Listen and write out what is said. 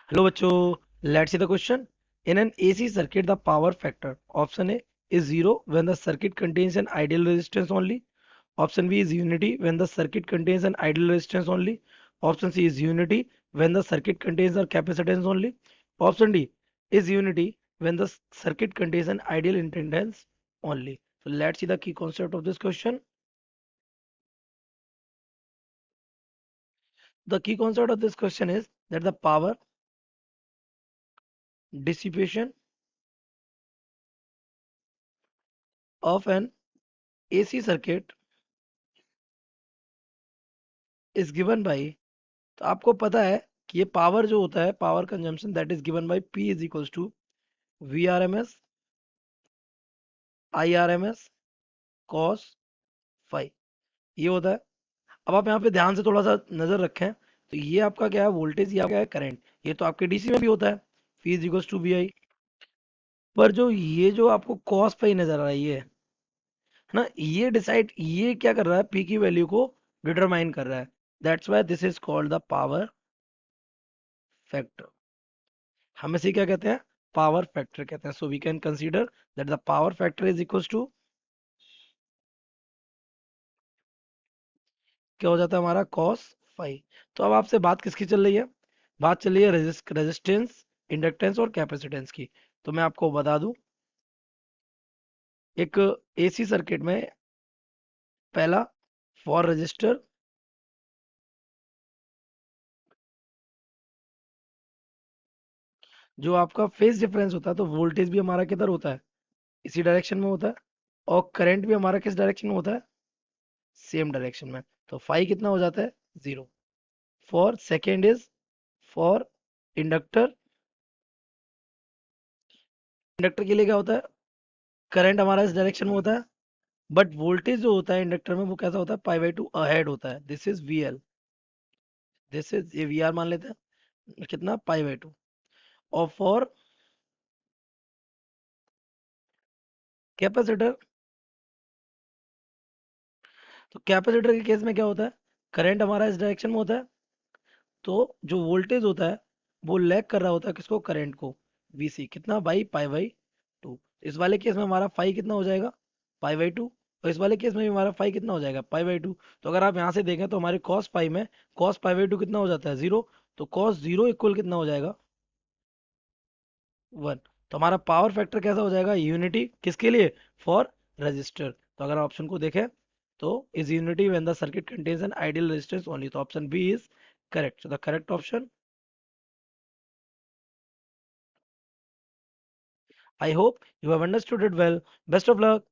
Hello bachcho, let's see the question. In an AC circuit, the power factor option A is 0 when the circuit contains an ideal resistance only. Option B is unity when the circuit contains an ideal resistance only. Option C is unity when the circuit contains a capacitance only. Option D is unity when the circuit contains an ideal impedance only. So let's see the key concept of this question. The key concept of this question is that the power dissipation of an AC circuit is given by, तो आपको पता है कि ये power जो होता है power consumption that is given by P is equals to V R M S I R M S cos phi, ये होता है। अब आप यहाँ पे ध्यान से थोड़ा सा नजर रखें तो ये आपका क्या है वोल्टेज, ये आपका है करंट, ये तो आपके डीसी में भी होता है P is equals to V I. पर जो ये जो आपको कॉस फाई नजर आ रही है ना, ये डिसाइड ये क्या कर रहा है P की वैल्यू को डिटरमाइन कर रहा है। That's why this is called the power factor. हम इसे क्या कहते हैं, पावर फैक्टर कहते हैं। So we can consider that the power factor is equals to, क्या हो जाता है हमारा कॉस फाई। तो अब आपसे बात किसकी चल रही है, बात चल रही है रेजिस्टेंस, इंडक्टेंस और कैपेसिटेंस की। तो मैं आपको बता दूं, एक एसी सर्किट में पहला फॉर रजिस्टर, जो आपका फेज डिफरेंस होता है तो वोल्टेज भी हमारा किधर होता है, इसी डायरेक्शन में होता है। और करंट भी हमारा किस डायरेक्शन में होता है, सेम डायरेक्शन में। तो फाई कितना हो जाता है, zero. For second is for inductor, inductor के लिए क्या होता है, करंट हमारा इस डायरेक्शन में होता है, बट वोल्टेज जो होता है इंडक्टर में वो कैसा होता है, पाई बाई टू अहेड होता है। This is V L, this is ये वी आर मान लेते हैं, कितना पाई बाई टू। और फॉर कैपेसिटर, तो कैपेसिटर के केस में क्या होता है, करंट हमारा इस डायरेक्शन में होता है, तो जो वोल्टेज होता है वो लैग कर रहा होता है किसको, करंट को, वीसी कितना बाई पाई बाई टू। इस वाले केस में हमारा फाई कितना हो जाएगा, पाई बाई टू। और इस वाले केस में भी हमारा फाई कितना हो जाएगा, पाई बाई टू। तो अगर आप यहाँ से देखें तो हमारे कॉस फाई में कॉस पाई बाई टू कितना हो जाता है, जीरो। तो कॉस जीरो इक्वल कितना हो जाएगा, वन। तो हमारा पावर फैक्टर कैसा हो जाएगा, यूनिटी किसके लिए, फॉर रजिस्टर। तो अगर ऑप्शन को देखें तो is unity when the circuit contains an ideal resistance only. तो option B is correct, so the correct option. I hope you have understood it well. Best of luck.